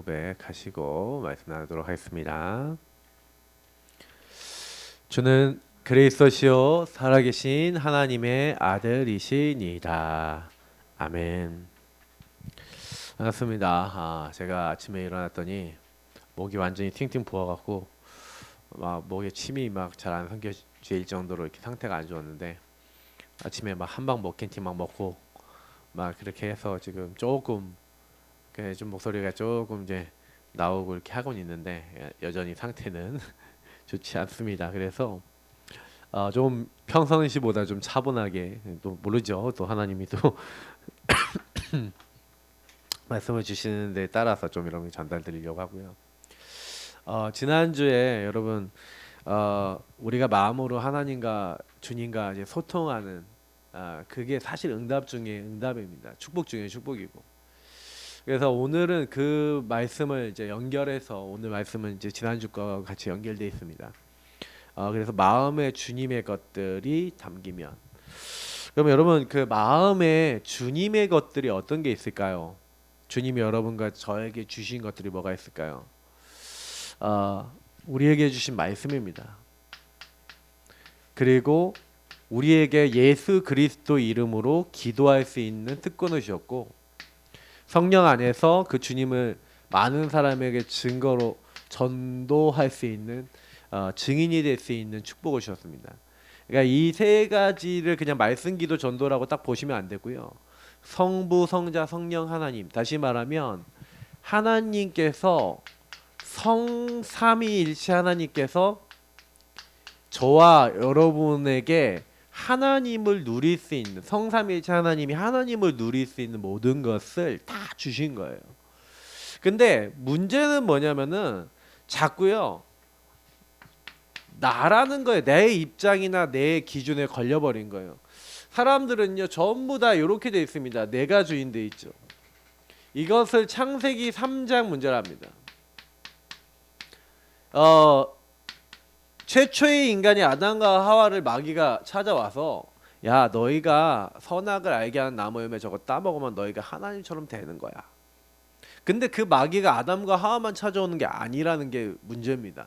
고백하시고 말씀 나누도록 하겠습니다. 주는 그리스도시요 살아계신 하나님의 아들이시니이다. 아멘. 반갑습니다. 제가 아침에 일어났더니 목이 완전히 팅팅 부어갖고 막 목에 침이 막 잘 안 삼켜질 정도로 이렇게 상태가 안 좋았는데 아침에 막 한방 먹캔티 막 먹고 막 그렇게 해서 지금 조금 좀 목소리가 조금 이제 나오고 이렇게 하고는 있는데 여전히 상태는 좋지 않습니다. 그래서 좀 평상시보다 좀 차분하게, 또 모르죠. 또 하나님이 또 말씀을 주시는 데 따라서 좀 이런 게 전달드리려고 하고요. 지난주에 여러분 우리가 마음으로 하나님과 주님과 이제 소통하는 그게 사실 응답 중에 응답입니다. 축복 중에 축복이고. 그래서 오늘은 그 말씀을 이제 연결해서 오늘 말씀은 이제 지난주 거와 같이 연결되어 있습니다. 그래서 마음에 주님의 것들이 담기면, 그러면 여러분 그 마음에 주님의 것들이 어떤 게 있을까요? 주님이 여러분과 저에게 주신 것들이 뭐가 있을까요? 우리에게 주신 말씀입니다. 그리고 우리에게 예수 그리스도 이름으로 기도할 수 있는 특권을 주셨고, 성령 안에서 그 주님을 많은 사람에게 증거로 전도할 수 있는 증인이 될 수 있는 축복을 주셨습니다. 그러니까 이 세 가지를 그냥 말씀, 기도, 전도라고 딱 보시면 안 되고요. 성부, 성자, 성령 하나님, 다시 말하면 하나님께서 성삼위일체 하나님께서 저와 여러분에게 하나님을 누릴 수 있는, 성삼위일체 하나님이 하나님을 누릴 수 있는 모든 것을 다 주신 거예요. 근데 문제는 뭐냐면은 자꾸요 나라는 거에, 내 입장이나 내 기준에 걸려버린 거예요. 사람들은요 전부 다 이렇게 돼 있습니다. 내가 주인 돼 있죠. 이것을 창세기 3장 문제랍니다. 최초의 인간이 아담과 하와를 마귀가 찾아와서, 야 너희가 선악을 알게 하는 나무 열매 저거 따먹으면 너희가 하나님처럼 되는 거야. 근데 그 마귀가 아담과 하와만 찾아오는 게 아니라는 게 문제입니다.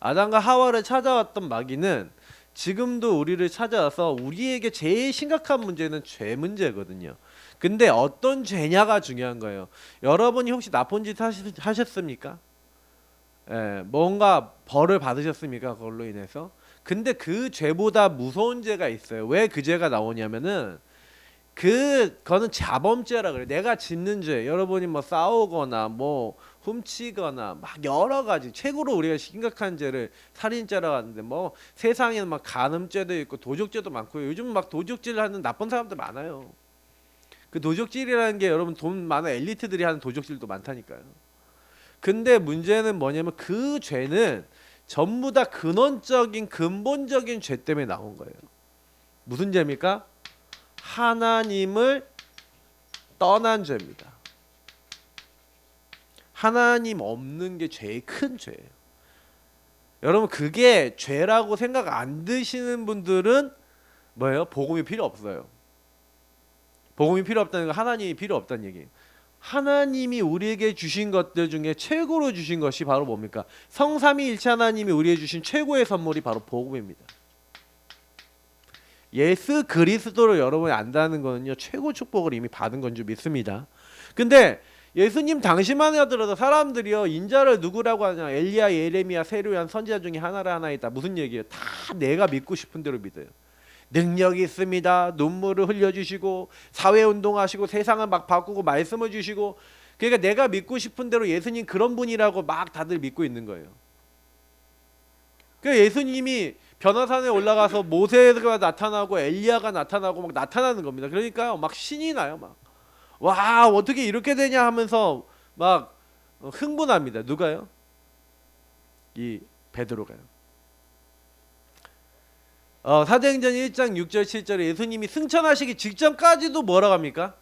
아담과 하와를 찾아왔던 마귀는 지금도 우리를 찾아와서 우리에게 제일 심각한 문제는 죄 문제거든요. 근데 어떤 죄냐가 중요한 거예요. 여러분이 혹시 나쁜 짓 하셨습니까? 뭔가 벌을 받으셨습니까? 그걸로 인해서. 근데 그 죄보다 무서운 죄가 있어요. 왜 그 죄가 나오냐면은 그거는 자범죄라 그래. 내가 짓는 죄. 여러분이 뭐 싸우거나 뭐 훔치거나 막 여러 가지, 최고로 우리가 심각한 죄를 살인죄라고 하는데, 뭐 세상에는 막 간음죄도 있고 도적죄도 많고요. 요즘 막 도적질 하는 나쁜 사람들 많아요. 그 도적질이라는 게 여러분 돈 많은 엘리트들이 하는 도적질도 많다니까요. 근데 문제는 뭐냐면 그 죄는 전부 다 근원적인 근본적인 죄 때문에 나온 거예요. 무슨 죄입니까? 하나님을 떠난 죄입니다. 하나님 없는 게 제일 큰 죄예요. 여러분 그게 죄라고 생각 안 드시는 분들은 뭐예요? 복음이 필요 없어요. 복음이 필요 없다는 건 하나님이 필요 없다는 얘기예요. 하나님이 우리에게 주신 것들 중에 최고로 주신 것이 바로 뭡니까? 성삼위일체 하나님이 우리에게 주신 최고의 선물이 바로 복음입니다. 예수 그리스도를 여러분이 안다는 거는요 최고 축복을 이미 받은 건 줄 믿습니다. 근데 예수님 당시만 하더라도 사람들이요 인자를 누구라고 하냐? 엘리야, 예레미야, 세례요한 선지자 중에 하나를 하나 있다. 무슨 얘기예요? 다 내가 믿고 싶은 대로 믿어요. 능력이 있습니다. 눈물을 흘려주시고 사회운동하시고 세상을 막 바꾸고 말씀을 주시고, 그러니까 내가 믿고 싶은 대로 예수님 그런 분이라고 막 다들 믿고 있는 거예요. 그러니까 예수님이 변화산에 올라가서 모세가 나타나고 엘리야가 나타나고 막 나타나는 겁니다. 그러니까 막 신이 나요. 막 와 어떻게 이렇게 되냐 하면서 막 흥분합니다. 누가요? 이 베드로가요. 사도행전 1장 6절 7절에 예수님이 승천하시기 직전까지도 뭐라고 합니까?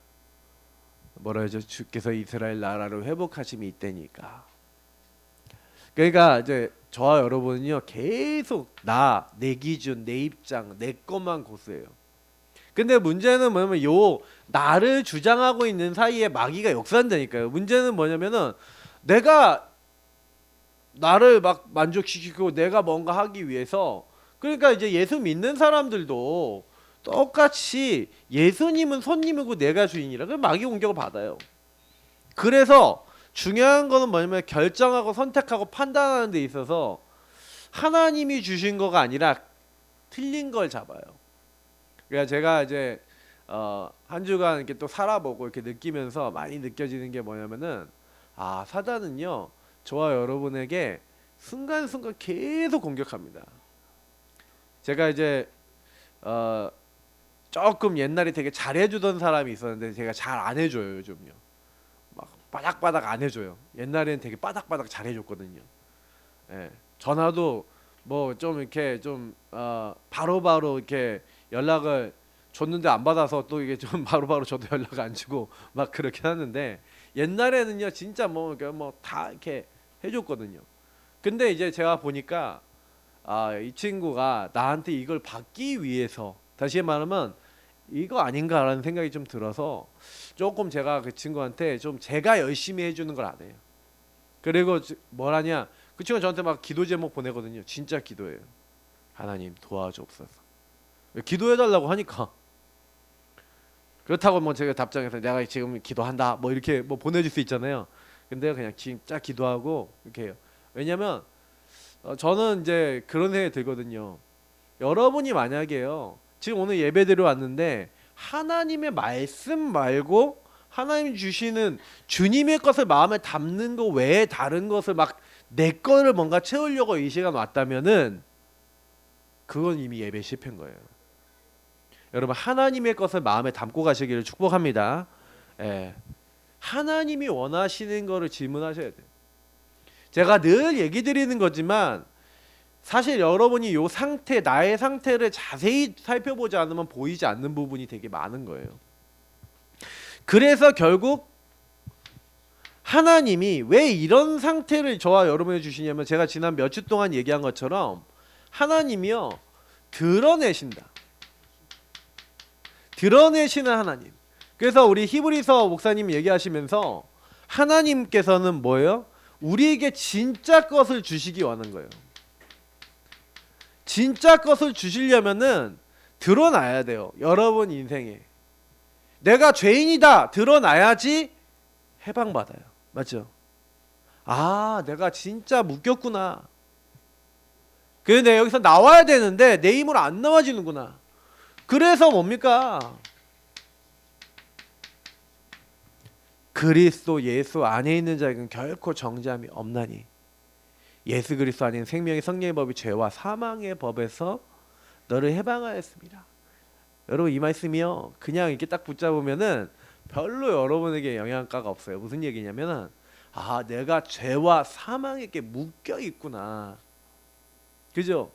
뭐라 하죠? 주께서 이스라엘 나라를 회복하심이 있다니까. 그러니까 이제 저와 여러분은요 계속 내 기준, 내 입장, 내 것만 고수해요. 근데 문제는 뭐냐면 요 나를 주장하고 있는 사이에 마귀가 역사한다니까요. 문제는 뭐냐면은 내가 나를 막 만족시키고 내가 뭔가 하기 위해서, 그러니까 이제 예수 믿는 사람들도 똑같이 예수님은 손님이고 내가 주인이라 그 마귀 공격을 받아요. 그래서 중요한 거는 뭐냐면 결정하고 선택하고 판단하는 데 있어서 하나님이 주신 거가 아니라 틀린 걸 잡아요. 그러니까 제가 이제 한 주간 이렇게 또 살아보고 이렇게 느끼면서 많이 느껴지는 게 뭐냐면은, 아, 사단은요 저와 여러분에게 순간순간 계속 공격합니다. 제가 이제 조금 옛날에 되게 잘해주던 사람이 있었는데 제가 잘 안 해줘요 요즘요. 막 바닥바닥 안 해줘요. 옛날에는 되게 바닥바닥 잘해줬거든요. 예. 전화도 뭐 좀 이렇게 좀 바로바로 이렇게 연락을 줬는데 안 받아서 또 이게 좀 바로바로 저도 연락 안 주고 막 그렇게 하는데, 옛날에는요 진짜 뭐 다 이렇게 해줬거든요. 근데 이제 제가 보니까 이 친구가 나한테 이걸 받기 위해서, 다시 말하면 이거 아닌가라는 생각이 좀 들어서 조금 제가 그 친구한테 좀 제가 열심히 해주는 걸 안 해요. 그리고 뭐라냐, 그 친구가 저한테 막 기도 제목 보내거든요. 진짜 기도해요. 하나님 도와주옵소서. 기도해달라고 하니까. 그렇다고 뭐 제가 답장해서 내가 지금 기도한다 뭐 이렇게 뭐 보내줄 수 있잖아요. 근데 그냥 진짜 기도하고 이렇게 해요. 왜냐면 저는 이제 그런 생각이 들거든요. 여러분이 만약에요 지금 오늘 예배드려 왔는데 하나님의 말씀 말고 하나님 주시는 주님의 것을 마음에 담는 거 외에 다른 것을 막 내 거를 뭔가 채우려고 이 시간 왔다면은 그건 이미 예배 실패인 거예요. 여러분 하나님의 것을 마음에 담고 가시기를 축복합니다. 예. 하나님이 원하시는 거를 질문하셔야 돼요. 제가 늘 얘기 드리는 거지만 사실 여러분이 요 상태, 나의 상태를 자세히 살펴보지 않으면 보이지 않는 부분이 되게 많은 거예요. 그래서 결국 하나님이 왜 이런 상태를 저와 여러분에 주시냐면, 제가 지난 몇 주 동안 얘기한 것처럼 하나님이요 드러내신다. 드러내시는 하나님. 그래서 우리 히브리서 목사님 얘기하시면서 하나님께서는 뭐예요? 우리에게 진짜 것을 주시기 원한 거예요. 진짜 것을 주시려면은 드러나야 돼요. 여러분 인생에 내가 죄인이다 드러나야지 해방받아요. 맞죠? 아, 내가 진짜 묶였구나. 근데 여기서 나와야 되는데 내 힘으로 안 나와지는구나. 그래서 뭡니까? 그리스도 예수 안에 있는 자에게는 결코 정죄함이 없나니 예수 그리스도 안에 있는 생명의 성령의 법이 죄와 사망의 법에서 너를 해방하였습니다. 여러분 이 말씀이요 그냥 이렇게 딱 붙잡으면은 별로 여러분에게 영향가가 없어요. 무슨 얘기냐면은, 아, 내가 죄와 사망에게 묶여 있구나. 그죠?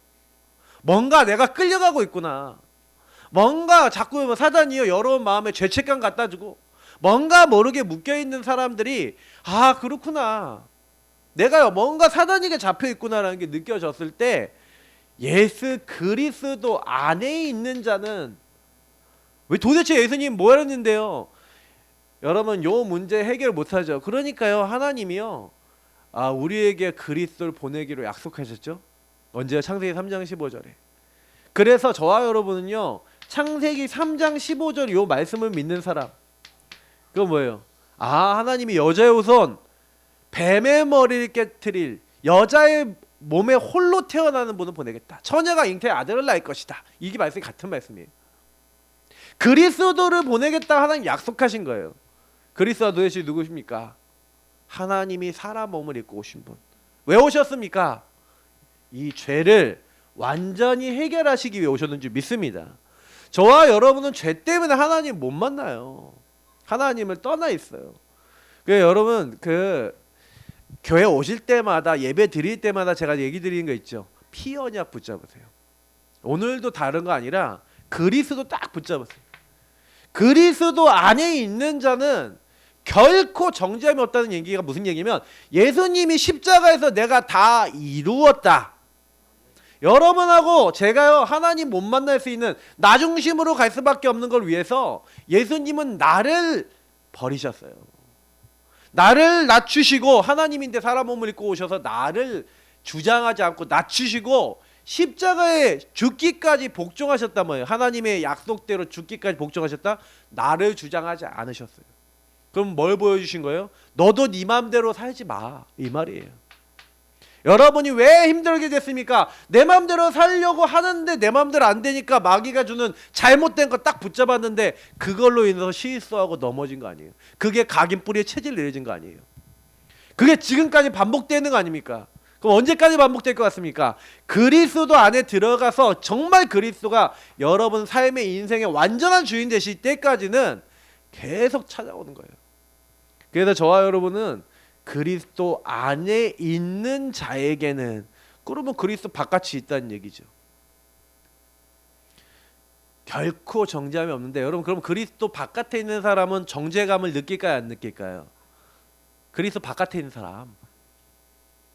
뭔가 내가 끌려가고 있구나. 뭔가 자꾸 사단이요 여러분 마음에 죄책감 갖다 주고 뭔가 모르게 묶여 있는 사람들이, 아, 그렇구나. 내가 뭔가 사단에게 잡혀 있구나라는 게 느껴졌을 때 예수 그리스도 안에 있는 자는, 왜 도대체 예수님 뭐 하셨는데요? 여러분 요 문제 해결 못하죠. 그러니까요 하나님이요 우리에게 그리스도를 보내기로 약속하셨죠. 언제요? 창세기 3장 15절에. 그래서 저와 여러분은요 창세기 3장 15절 요 말씀을 믿는 사람, 그건 뭐예요? 아, 하나님이 여자의 우선 뱀의 머리를 깨트릴 여자의 몸에 홀로 태어나는 분을 보내겠다. 처녀가 잉태의 아들을 낳을 것이다. 이게 말씀이 같은 말씀이에요. 그리스도를 보내겠다 하나님 약속하신 거예요. 그리스도 도대체 누구십니까? 하나님이 사람 몸을 입고 오신 분. 왜 오셨습니까? 이 죄를 완전히 해결하시기 위해 오셨는 줄 믿습니다. 저와 여러분은 죄 때문에 하나님 못 만나요. 하나님을 떠나 있어요. 여러분 교회 오실 때마다 예배 드릴 때마다 제가 얘기 드리는 거 있죠. 피 언약 붙잡으세요. 오늘도 다른 거 아니라 그리스도 딱 붙잡으세요. 그리스도 안에 있는 자는 결코 정죄함이 없다는 얘기가 무슨 얘기냐면, 예수님이 십자가에서 내가 다 이루었다. 여러분하고 제가요 하나님 못 만날 수 있는 나 중심으로 갈 수밖에 없는 걸 위해서 예수님은 나를 버리셨어요. 나를 낮추시고 하나님인데 사람 몸을 입고 오셔서 나를 주장하지 않고 낮추시고 십자가에 죽기까지 복종하셨단 말이에요. 하나님의 약속대로 죽기까지 복종하셨다. 나를 주장하지 않으셨어요. 그럼 뭘 보여주신 거예요? 너도 네 맘대로 살지 마, 이 말이에요. 여러분이 왜 힘들게 됐습니까? 내 맘대로 살려고 하는데 내 맘대로 안 되니까 마귀가 주는 잘못된 거 딱 붙잡았는데 그걸로 인해서 실수하고 넘어진 거 아니에요. 그게 각인 뿌리에 체질 내려진 거 아니에요. 그게 지금까지 반복되는 거 아닙니까? 그럼 언제까지 반복될 것 같습니까? 그리스도 안에 들어가서 정말 그리스도가 여러분 삶의 인생의 완전한 주인 되실 때까지는 계속 찾아오는 거예요. 그래서 저와 여러분은 그리스도 안에 있는 자에게는, 그러면 그리스도 바깥이 있다는 얘기죠. 결코 정죄함이 없는데, 여러분 그럼 그리스도 바깥에 있는 사람은 정죄감을 느낄까요, 안 느낄까요? 그리스도 바깥에 있는 사람,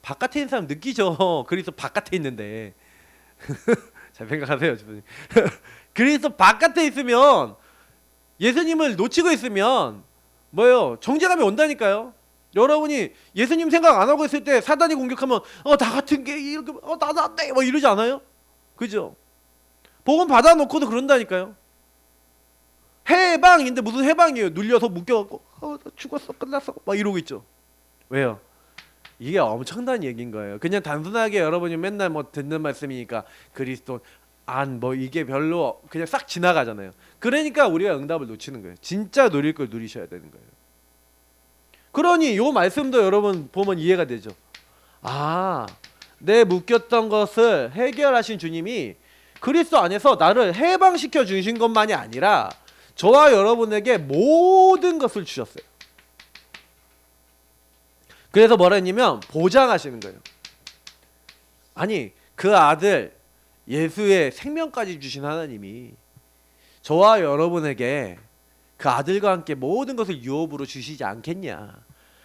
바깥에 있는 사람 느끼죠. 그리스도 바깥에 있는데. 잘 생각하세요. 그리스도 바깥에 있으면, 예수님을 놓치고 있으면 뭐예요? 정죄감이 온다니까요. 여러분이 예수님 생각 안 하고 있을 때 사단이 공격하면 나 같은 게 이렇게 나도 안 돼 뭐 이러지 않아요? 그죠? 복음 받아놓고도 그런다니까요. 해방인데 무슨 해방이에요? 눌려서 묶여갖고 나 죽었어 끝났어 막 이러고 있죠. 왜요? 이게 엄청난 얘기인 거예요. 그냥 단순하게 여러분이 맨날 뭐 듣는 말씀이니까 그리스도 안 뭐 이게 별로 그냥 싹 지나가잖아요. 그러니까 우리가 응답을 놓치는 거예요. 진짜 누릴 걸 누리셔야 되는 거예요. 그러니 요 말씀도 여러분 보면 이해가 되죠. 아, 내 묶였던 것을 해결하신 주님이 그리스도 안에서 나를 해방시켜 주신 것만이 아니라 저와 여러분에게 모든 것을 주셨어요. 그래서 뭐라 했냐면 보장하시는 거예요. 아니 그 아들 예수의 생명까지 주신 하나님이 저와 여러분에게 그 아들과 함께 모든 것을 유업으로 주시지 않겠냐.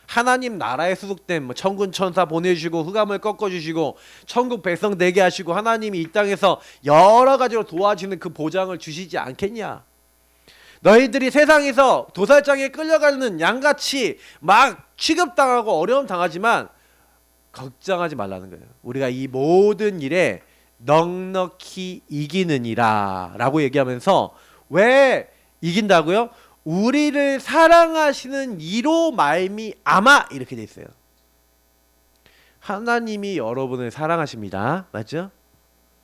하나님 나라에 소속된 뭐 천군 천사 보내주시고 흑암을 꺾어주시고 천국 백성 되게 하시고 하나님이 이 땅에서 여러 가지로 도와주는 그 보장을 주시지 않겠냐. 너희들이 세상에서 도살장에 끌려가는 양같이 막 취급당하고 어려움 당하지만 걱정하지 말라는 거예요. 우리가 이 모든 일에 넉넉히 이기느니라 라고 얘기하면서 왜 이긴다고요? 우리를 사랑하시는 이로 말미암아 이렇게 돼 있어요. 하나님이 여러분을 사랑하십니다. 맞죠?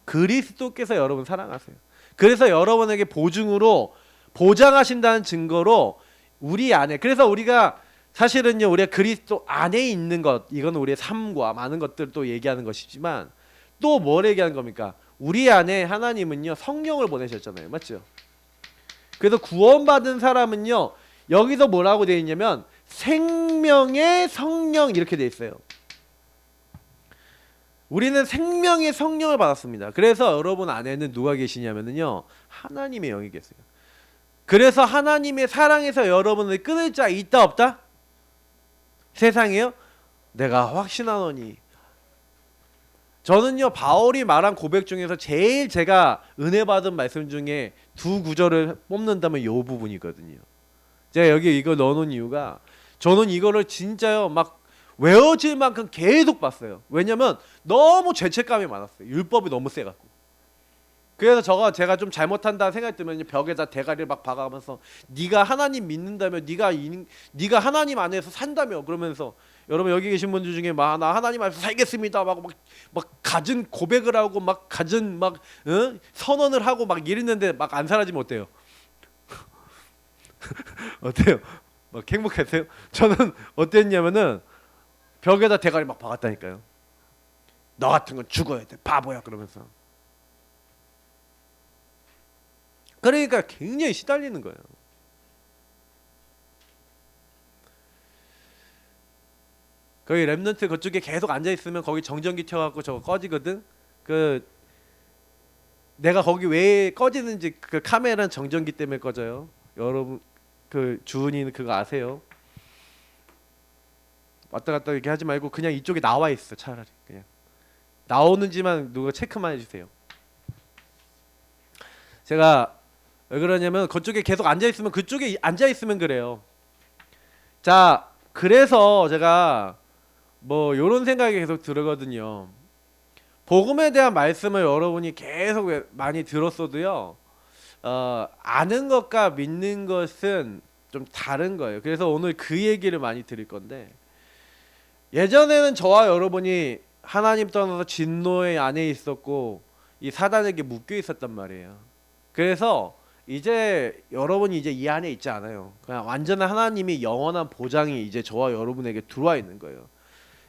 그리스도께서 여러분 사랑하세요. 그래서 여러분에게 보증으로 보장하신다는 증거로 우리 안에, 그래서 우리가 사실은요 우리가 그리스도 안에 있는 것, 이건 우리의 삶과 많은 것들을 또 얘기하는 것이지만 또 뭘 얘기하는 겁니까? 우리 안에 하나님은요 성령을 보내셨잖아요. 맞죠? 그래서 구원받은 사람은요 여기서 뭐라고 되어 있냐면 생명의 성령 이렇게 되어 있어요. 우리는 생명의 성령을 받았습니다. 그래서 여러분 안에는 누가 계시냐면요 하나님의 영이 계세요. 그래서 하나님의 사랑에서 여러분을 끊을 자 있다 없다? 세상에요? 내가 확신하노니. 저는요 바울이 말한 고백 중에서 제일 제가 은혜 받은 말씀 중에 두 구절을 뽑는다면 요 부분이거든요. 제가 여기 이거 넣어놓은 이유가 저는 이거를 진짜요 막 외워질 만큼 계속 봤어요. 왜냐면 너무 죄책감이 많았어요. 율법이 너무 세갖고. 그래서 제가 좀 잘못한다 생각이 들면 벽에다 대가리를 막 박아가면서 네가 하나님 믿는다며, 네가 하나님 안에서 산다며, 그러면서 여러분 여기 계신 분들 중에 막 나 하나님 안에서 살겠습니다 막 갖은 고백을 하고 막 갖은 막 선언을 하고 막 이랬는데 막 안 사라지면 어때요? 어때요? 막 행복했어요? 저는 어땠냐면은 벽에다 대가리 막 박았다니까요. 너 같은 건 죽어야 돼 바보야 그러면서. 그러니까 굉장히 시달리는 거예요. 거기 랩넌트 그쪽에 계속 앉아 있으면 거기 정전기 켜갖고 저거 꺼지거든. 그 내가 거기 왜 꺼지는지 그 카메라는 정전기 때문에 꺼져요. 여러분 그 주은이는 그거 아세요? 왔다 갔다 이렇게 하지 말고 그냥 이쪽에 나와 있어. 차라리 그냥 나오는지만 누가 체크만 해주세요. 제가 왜 그러냐면 그쪽에 계속 앉아 있으면 그쪽에 앉아 있으면 그래요. 자 그래서 제가 뭐 요런 생각이 계속 들거든요. 복음에 대한 말씀을 여러분이 계속 많이 들었어도요. 아는 것과 믿는 것은 좀 다른 거예요. 그래서 오늘 그 얘기를 많이 드릴 건데, 예전에는 저와 여러분이 하나님 떠나서 진노의 안에 있었고 이 사단에게 묶여 있었단 말이에요. 그래서 이제 여러분이 이제 이 안에 있지 않아요. 그냥 완전한 하나님이 영원한 보장이 이제 저와 여러분에게 들어와 있는 거예요.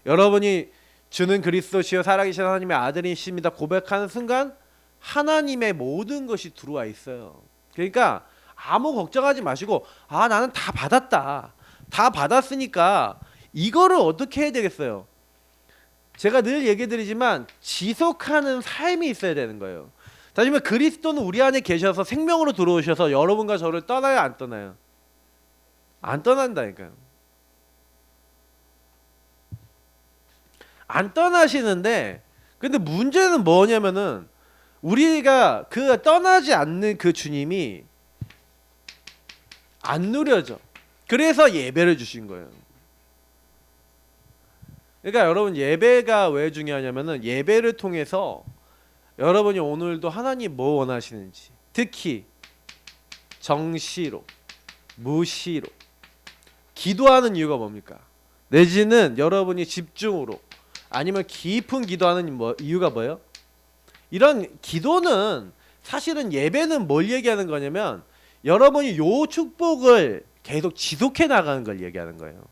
여러분이 주는 그리스도시요 살아계신 하나님의 아들이십니다 고백하는 순간 하나님의 모든 것이 들어와 있어요. 그러니까 아무 걱정하지 마시고, 아 나는 다 받았다, 다 받았으니까 이거를 어떻게 해야 되겠어요. 제가 늘 얘기 드리지만 지속하는 삶이 있어야 되는 거예요. 다시 말해 그리스도는 우리 안에 계셔서 생명으로 들어오셔서 여러분과 저를 떠나요 안 떠나요? 안 떠난다니까요. 안 떠나시는데, 근데 문제는 뭐냐면은 우리가 그 떠나지 않는 그 주님이 안 누려져. 그래서 예배를 주신 거예요. 그러니까 여러분 예배가 왜 중요하냐면은 예배를 통해서 여러분이 오늘도 하나님 뭐 원하시는지, 특히 정시로 무시로 기도하는 이유가 뭡니까? 내지는 여러분이 집중으로 아니면 깊은 기도하는 이유가 뭐예요? 이런 기도는 사실은 예배는 뭘 얘기하는 거냐면 여러분이 요 축복을 계속 지속해 나가는 걸 얘기하는 거예요.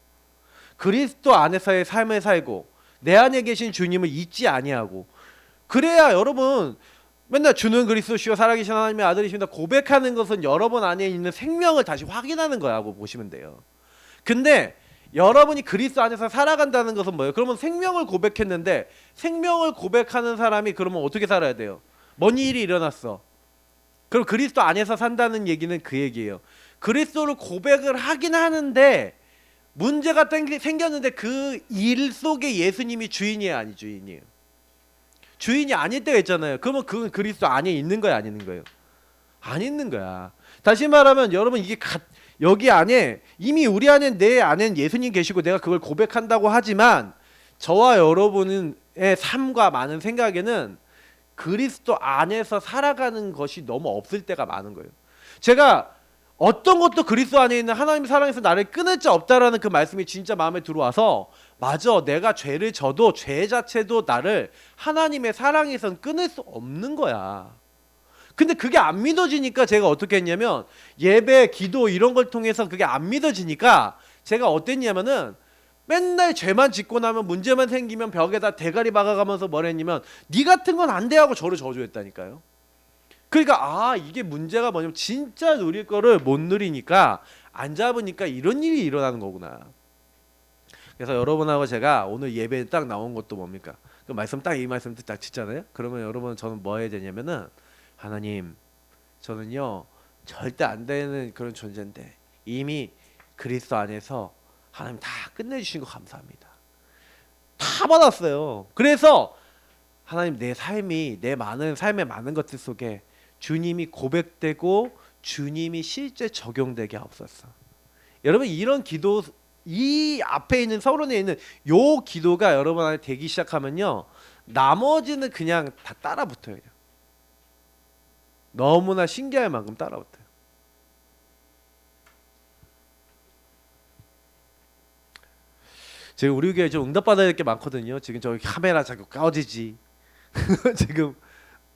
그리스도 안에서의 삶을 살고 내 안에 계신 주님을 잊지 아니하고, 그래야 여러분 맨날 주는 그리스도시요 살아계신 하나님의 아들이십니다 고백하는 것은 여러분 안에 있는 생명을 다시 확인하는 거라고 보시면 돼요. 근데 여러분이 그리스도 안에서 살아간다는 것은 뭐예요? 그러면 생명을 고백했는데 생명을 고백하는 사람이 그러면 어떻게 살아야 돼요? 뭔 일이 일어났어? 그럼 그리스도 안에서 산다는 얘기는 그 얘기예요. 그리스도를 고백을 하긴 하는데 문제가 생겼는데 그 일 속에 예수님이 주인이에요, 아니 주인이에요? 주인이 아닐 때가 있잖아요. 그러면 그건 그리스도 안에 있는 거야, 안 있는 거예요? 안 있는 거야. 다시 말하면 여러분 이게 여기 안에 이미 우리 안에 내 안엔 예수님 계시고 내가 그걸 고백한다고 하지만 저와 여러분의 삶과 많은 생각에는 그리스도 안에서 살아가는 것이 너무 없을 때가 많은 거예요. 제가 어떤 것도 그리스도 안에 있는 하나님 사랑에서 나를 끊을 자 없다라는 그 말씀이 진짜 마음에 들어와서, 맞아, 내가 죄를 져도 죄 자체도 나를 하나님의 사랑에선 끊을 수 없는 거야. 근데 그게 안 믿어지니까 제가 어떻게 했냐면 예배, 기도 이런 걸 통해서 그게 안 믿어지니까 제가 어땠냐면은 맨날 죄만 짓고 나면 문제만 생기면 벽에다 대가리 박아가면서 뭘 했냐면 네 같은 건 안 돼 하고 저를 저주했다니까요. 그러니까 이게 문제가 뭐냐면 진짜 누릴 거를 못 누리니까 안 잡으니까 이런 일이 일어나는 거구나. 그래서 여러분하고 제가 오늘 예배에 딱 나온 것도 뭡니까? 그 말씀 딱 이 말씀 딱 짓잖아요. 그러면 여러분 저는 뭐 해야 되냐면은, 하나님 저는요 절대 안 되는 그런 존재인데 이미 그리스도 안에서 하나님 다 끝내주신 거 감사합니다. 다 받았어요. 그래서 하나님 내 삶이 내 많은 삶의 많은 것들 속에 주님이 고백되고 주님이 실제 적용되게 하옵소서. 여러분 이런 기도, 이 앞에 있는 서론에 있는 요 기도가 여러분 안에 되기 시작하면요 나머지는 그냥 다 따라붙어요. 너무나 신기할 만큼 따라붙어요. 지금 우리 교회 좀 응답받아야 될 게 많거든요. 지금 저기 카메라 자꾸 꺼지지 지금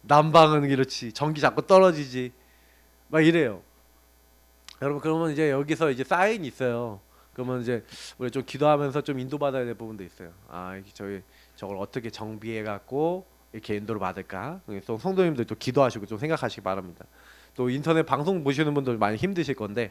난방은 그렇지, 전기 자꾸 떨어지지, 막 이래요. 여러분 그러면 이제 여기서 이제 사인이 있어요. 그러면 이제 우리 좀 기도하면서 좀 인도받아야 될 부분도 있어요. 저걸 어떻게 정비해 갖고 이렇게 인도를 받을까? 또 성도님들 또 기도하시고 좀 생각하시기 바랍니다. 또 인터넷 방송 보시는 분들 많이 힘드실 건데,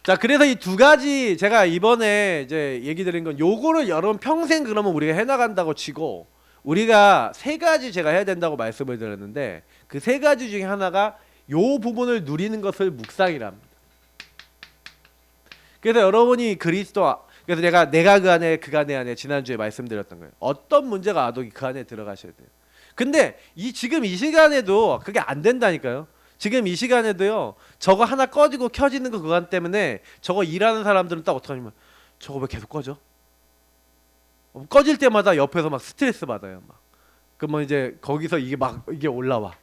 자 그래서 이 두 가지 제가 이번에 이제 얘기 드린 건 요거를 여러분 평생 그러면 우리가 해나간다고 치고, 우리가 세 가지 제가 해야 된다고 말씀을 드렸는데 그 세 가지 중에 하나가 요 부분을 누리는 것을 묵상이랍니다. 그래서 여러분이 그래서 내가 그 안에 그가 내 안에 지난주에 말씀드렸던 거예요. 어떤 문제가 와도 그 안에 들어가셔야 돼요. 근데 지금 이 시간에도 그게 안 된다니까요. 지금 이 시간에도요 저거 하나 꺼지고 켜지는 거 그것 때문에 저거 일하는 사람들은 딱 어떡하냐면 저거 왜 계속 꺼져? 꺼질 때마다 옆에서 막 스트레스 받아요. 막. 그러면 이제 거기서 이게 올라와.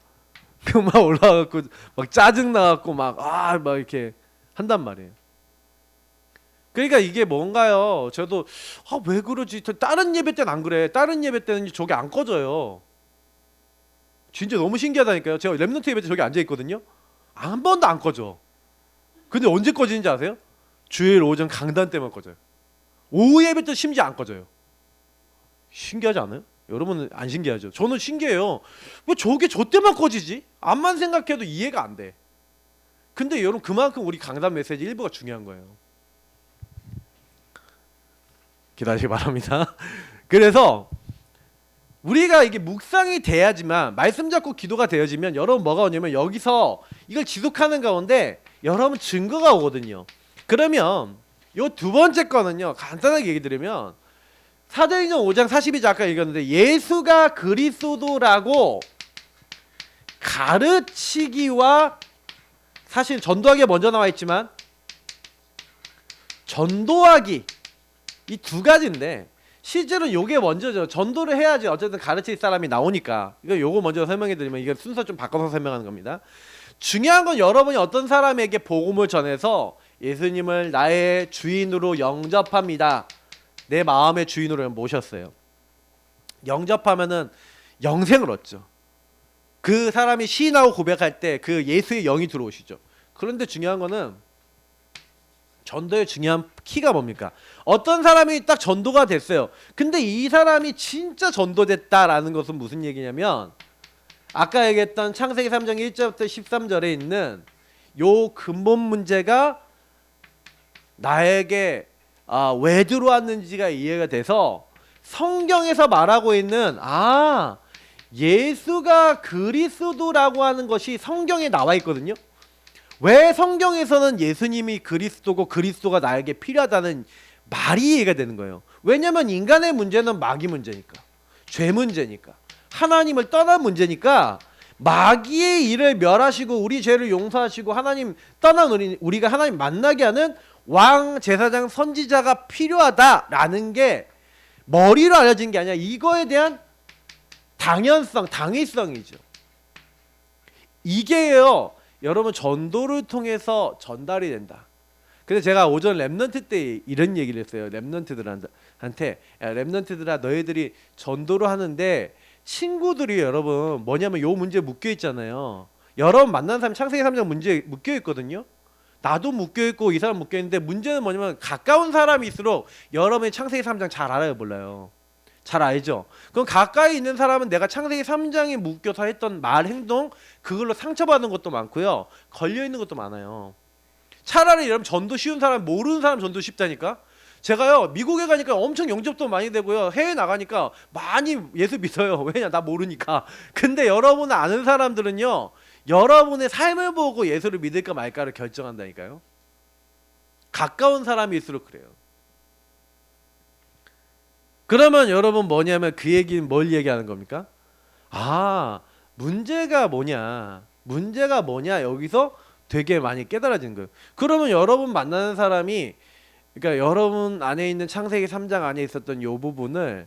그 막 올라와갖고 막 짜증 나갖고 막 이렇게 한단 말이에요. 그러니까 이게 뭔가요? 저도 왜 그러지? 다른 예배 때는 안 그래. 다른 예배 때는 저게 안 꺼져요. 진짜 너무 신기하다니까요. 제가 랩넌트 예배 때 저기 앉아 있거든요. 한 번도 안 꺼져. 근데 언제 꺼지는지 아세요? 주일 오전 강단 때만 꺼져요. 오후 예배 때 심지어 안 꺼져요. 신기하지 않아요? 여러분은 안 신기하죠? 저는 신기해요. 왜 저게 저 때만 꺼지지? 암만 생각해도 이해가 안 돼. 근데 여러분 그만큼 우리 강단 메시지 일부가 중요한 거예요. 기다리시기 바랍니다. 그래서 우리가 이게 묵상이 돼야지만 말씀 잡고 기도가 되어지면 여러분 뭐가 오냐면 여기서 이걸 지속하는 가운데 여러분 증거가 오거든요. 그러면 요 두 번째 거는요. 간단하게 얘기 드리면 사도행전 5장 42절 아까 읽었는데 예수가 그리스도라고 가르치기와 사실 전도하기가 먼저 나와 있지만 전도하기 이 두 가지인데 실제로는 요게 먼저죠. 전도를 해야지 어쨌든 가르칠 사람이 나오니까 요거 먼저 설명해 드리면 이거 순서 좀 바꿔서 설명하는 겁니다. 중요한 건 여러분이 어떤 사람에게 복음을 전해서 예수님을 나의 주인으로 영접합니다. 내 마음의 주인으로 모셨어요. 영접하면은 영생을 얻죠. 그 사람이 시인하고 고백할 때 그 예수의 영이 들어오시죠. 그런데 중요한 거는 전도의 중요한 키가 뭡니까? 어떤 사람이 딱 전도가 됐어요. 근데 이 사람이 진짜 전도됐다라는 것은 무슨 얘기냐면 아까 얘기했던 창세기 3장 1절부터 13절에 있는 요 근본 문제가 나에게 왜 들어왔는지가 이해가 돼서 성경에서 말하고 있는 예수가 그리스도라고 하는 것이 성경에 나와 있거든요. 왜 성경에서는 예수님이 그리스도고 그리스도가 나에게 필요하다는 말이 이해가 되는 거예요. 왜냐하면 인간의 문제는 마귀 문제니까, 죄 문제니까, 하나님을 떠난 문제니까 마귀의 일을 멸하시고 우리 죄를 용서하시고 하나님 떠난 우리가 하나님 만나게 하는 왕, 제사장, 선지자가 필요하다라는 게 머리로 알려진 게 아니라 이거에 대한 당연성, 당위성이죠. 이게요. 여러분 전도를 통해서 전달이 된다. 근데 제가 오전 랩넌트 때 이런 얘기를 했어요. 랩넌트들한테 야, 랩넌트들아 너희들이 전도를 하는데 친구들이 여러분 뭐냐면 요 문제에 묶여 있잖아요. 여러분 만난 사람이 창세기 3장 문제에 묶여 있거든요. 나도 묶여 있고 이 사람 묶여 있는데 문제는 뭐냐면 가까운 사람일수록 여러분이 창세기 3장 잘 알아요, 몰라요? 잘 알죠? 그럼 가까이 있는 사람은 내가 창세기 3장에 묶여서 했던 말, 행동 그걸로 상처받는 것도 많고요. 걸려있는 것도 많아요. 차라리 여러분 전도 쉬운 사람, 모르는 사람 전도 쉽다니까? 제가요 미국에 가니까 엄청 영접도 많이 되고요. 해외 나가니까 많이 예수 믿어요. 왜냐? 나 모르니까. 근데 여러분 아는 사람들은요. 여러분의 삶을 보고 예수를 믿을까 말까를 결정한다니까요. 가까운 사람일수록 그래요. 그러면 여러분 뭐냐면 그 얘기는 뭘 얘기하는 겁니까? 문제가 뭐냐 여기서 되게 많이 깨달아지는 거예요. 그러면 여러분 만나는 사람이 그러니까 여러분 안에 있는 창세기 3장 안에 있었던 요 부분을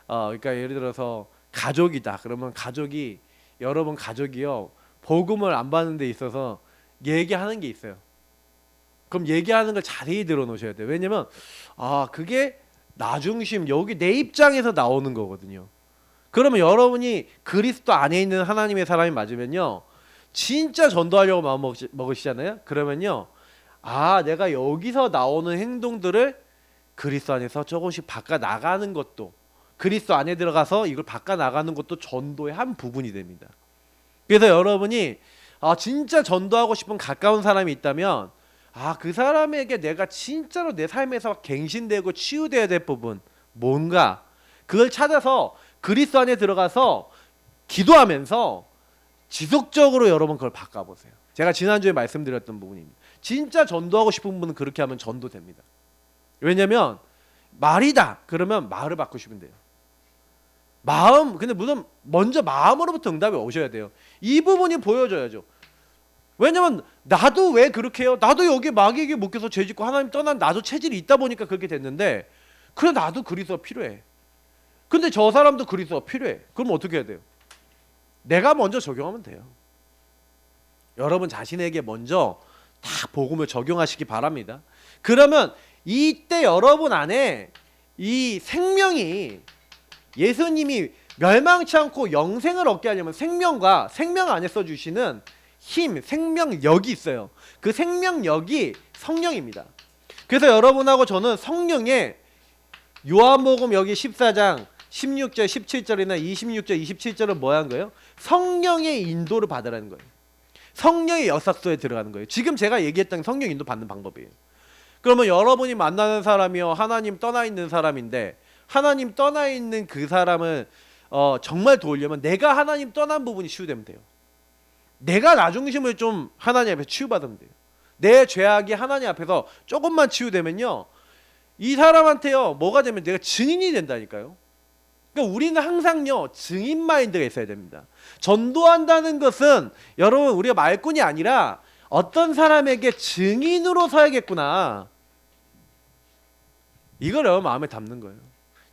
그러니까 예를 들어서 가족이다. 그러면 여러분 가족이요. 복음을 안 받는 데 있어서 얘기하는 게 있어요. 그럼 얘기하는 걸 자세히 들어놓으셔야 돼요. 왜냐면 그게 나 중심 여기 내 입장에서 나오는 거거든요. 그러면 여러분이 그리스도 안에 있는 하나님의 사람이 맞으면요. 진짜 전도하려고 마음 먹으시잖아요. 그러면요. 내가 여기서 나오는 행동들을 그리스도 안에서 조금씩 바꿔 나가는 것도 그리스도 안에 들어가서 이걸 바꿔 나가는 것도 전도의 한 부분이 됩니다. 그래서 여러분이 진짜 전도하고 싶은 가까운 사람이 있다면 그 사람에게 내가 진짜로 내 삶에서 갱신되고 치유돼야 될 부분 뭔가 그걸 찾아서 그리스도 안에 들어가서 기도하면서 지속적으로 여러분 그걸 바꿔보세요. 제가 지난주에 말씀드렸던 부분입니다. 진짜 전도하고 싶은 분은 그렇게 하면 전도됩니다. 왜냐면 말이다 그러면 말을 바꾸시면 돼요. 근데 물론 먼저 마음으로부터 응답이 오셔야 돼요. 이 부분이 보여줘야죠. 왜냐면 나도 왜 그렇게 해요? 나도 여기 마귀에게 묶여서 죄짓고 하나님 떠난 나도 체질이 있다 보니까 그렇게 됐는데, 그래 나도 그리스도가 필요해. 근데 저 사람도 그리스도가 필요해. 그럼 어떻게 해야 돼요? 내가 먼저 적용하면 돼요. 여러분 자신에게 먼저 다 복음을 적용하시기 바랍니다. 그러면 이때 여러분 안에 이 생명이, 예수님이 멸망치 않고 영생을 얻게 하려면 생명과 생명 안에 써주시는 힘, 생명력이 있어요. 그 생명력이 성령입니다. 그래서 여러분하고 저는 성령의 요한복음 여기 14장 16절 17절이나 26절 27절은 뭐 한 거예요? 성령의 인도를 받으라는 거예요. 성령의 역사소에 들어가는 거예요. 지금 제가 얘기했던 성령 인도 받는 방법이에요. 그러면 여러분이 만나는 사람이요, 하나님 떠나 있는 사람인데, 하나님 떠나 있는 그 사람을 정말 도우려면 내가 하나님 떠난 부분이 치유되면 돼요. 내가 나 중심을 좀 하나님 앞에 치유받으면 돼요. 내 죄악이 하나님 앞에서 조금만 치유되면요, 이 사람한테요 뭐가 되면 내가 증인이 된다니까요. 그러니까 우리는 항상요 증인 마인드가 있어야 됩니다. 전도한다는 것은 여러분 우리가 말꾼이 아니라 어떤 사람에게 증인으로 서야겠구나, 이걸 여러분 마음에 담는 거예요.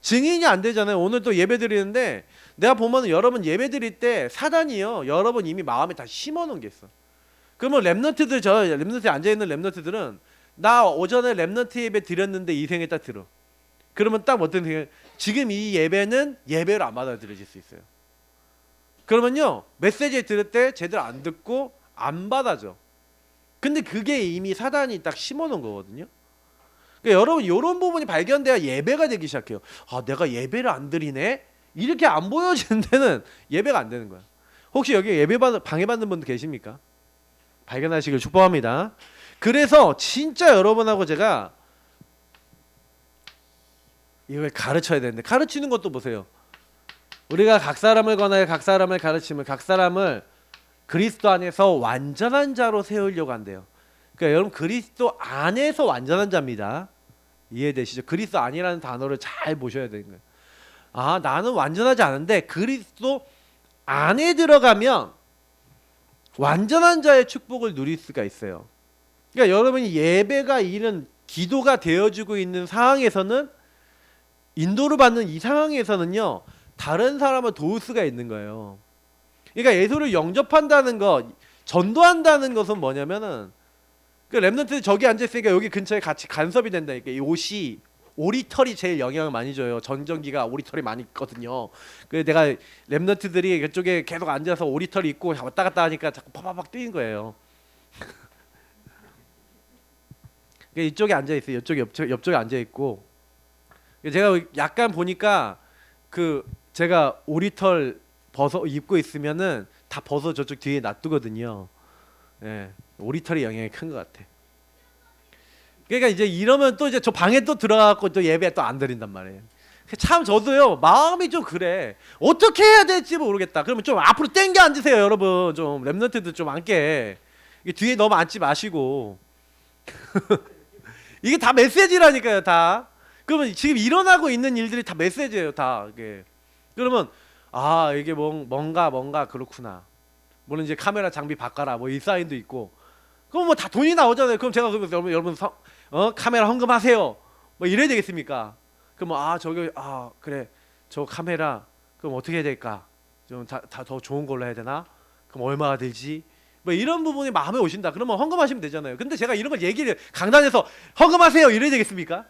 증인이 안 되잖아요. 오늘 또 예배 드리는데 내가 보면 여러분 예배 드릴 때 사단이요 여러분 이미 마음에 다 심어놓은 게 있어. 그러면 랩런트들, 저 랩런트에 앉아있는 랩런트들은 나 오전에 랩런트 예배 드렸는데 이 생에 딱 들어. 그러면 딱 어떤 생각, 지금 이 예배는 예배로 안 받아들여질 수 있어요. 그러면요 메시지 들을 때 제대로 안 듣고 안 받아줘. 근데 그게 이미 사단이 딱 심어놓은 거거든요. 그러니까 여러분 이런 부분이 발견돼야 예배가 되기 시작해요. 아 내가 예배를 안 드리네? 이렇게 안 보여지는 데는 예배가 안 되는 거야. 혹시 여기 방해받는 분들 계십니까? 발견하시길 축복합니다. 그래서 진짜 여러분하고 제가 이걸 가르쳐야 되는데, 가르치는 것도 보세요. 우리가 각 사람을 권하여 각 사람을 가르치면 각 사람을 그리스도 안에서 완전한 자로 세우려고 한대요. 그러니까 여러분 그리스도 안에서 완전한 자입니다. 이해되시죠? 그리스도 안이라는 단어를 잘 보셔야 되는 거예요. 아 나는 완전하지 않은데 그리스도 안에 들어가면 완전한 자의 축복을 누릴 수가 있어요. 그러니까 여러분이 예배가 이런 기도가 되어지고 있는 상황에서는, 인도를 받는 이 상황에서는요 다른 사람을 도울 수가 있는 거예요. 그러니까 예수를 영접한다는 것, 전도한다는 것은 뭐냐면은, 그 렘넌트 저기 앉아있으니까 여기 근처에 같이 간섭이 된다니까. 이 옷이, 오리털이 제일 영향을 많이 줘요. 전정기가 오리털이 많이 있거든요. 그래서 내가 렘넌트들이 그쪽에 계속 앉아서 오리털이 있고 왔다 갔다 하니까 자꾸 파파박 뛰는 거예요. 이쪽에 앉아 있어요. 이쪽에 옆쪽에 앉아 있고. 제가 약간 보니까 그 제가 오리털 벗어 입고 있으면은 다 벗어 저쪽 뒤에 놔두거든요. 예, 오리털이 영향이 큰 것 같아. 그러니까 이제 이러면 또 이제 저 방에 또 들어가고 또 예배 또 안 드린단 말이에요. 참 저도요 마음이 좀 그래. 어떻게 해야 될지 모르겠다. 그러면 좀 앞으로 땡겨 앉으세요, 여러분. 좀 랩런트들 좀 앉게. 뒤에 너무 앉지 마시고. 이게 다 메시지라니까요, 다. 그러면 지금 일어나고 있는 일들이 다 메시지예요, 다. 이게. 그러면 아 이게 뭔가 그렇구나. 물론 이제 카메라 장비 바꿔라 뭐 이 사인도 있고. 그럼 뭐 다 돈이 나오잖아요. 그럼 제가 여러분 카메라 헌금하세요. 뭐 이래야 되겠습니까? 그럼 저기 그래 저 카메라 그럼 어떻게 해야 될까? 좀 더 좋은 걸로 해야 되나? 그럼 얼마가 들지? 뭐 이런 부분이 마음에 오신다. 그러면 헌금하시면 되잖아요. 근데 제가 이런 걸 얘기를 강단에서 헌금하세요 이래야 되겠습니까?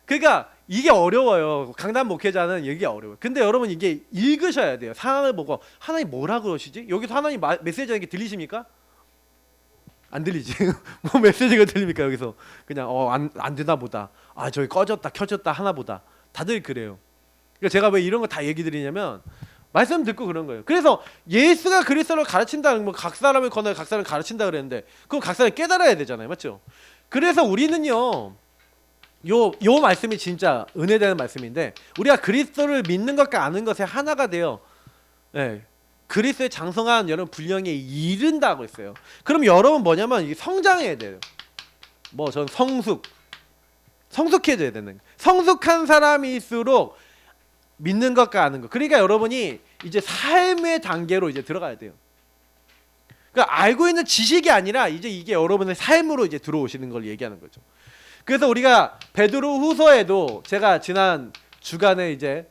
그러니까 이게 어려워요. 강단 목회자는 얘기가 어려워요. 근데 여러분 이게 읽으셔야 돼요. 상황을 보고 하나님 뭐라 그러시지? 여기서 하나님 메시지 하는 게 들리십니까? 안 들리지. 뭐 메시지가 들립니까 여기서? 그냥 안 되나 보다. 저기 꺼졌다 켜졌다 하나 보다. 다들 그래요. 그러니까 제가 왜 이런 거 다 얘기 드리냐면 말씀 듣고 그런 거예요. 그래서 예수가 그리스도를 가르친다는, 뭐 각 사람을 권하여 각 사람을 가르친다 그랬는데 그럼 각 사람이 깨달아야 되잖아요, 맞죠? 그래서 우리는요, 요 말씀이 진짜 은혜되는 말씀인데, 우리가 그리스도를 믿는 것과 아는 것의 하나가 되어 그리스도의 장성한 여러분 분량에 이른다고 했어요. 그럼 여러분 뭐냐면 이게 성장해야 돼요. 뭐 전 성숙해져야 되는. 성숙한 사람일수록 믿는 것과 아는 것. 그러니까 여러분이 이제 삶의 단계로 이제 들어가야 돼요. 그러니까 알고 있는 지식이 아니라 이제 이게 여러분의 삶으로 이제 들어오시는 걸 얘기하는 거죠. 그래서 우리가 베드로 후서에도 제가 지난 주간에 이제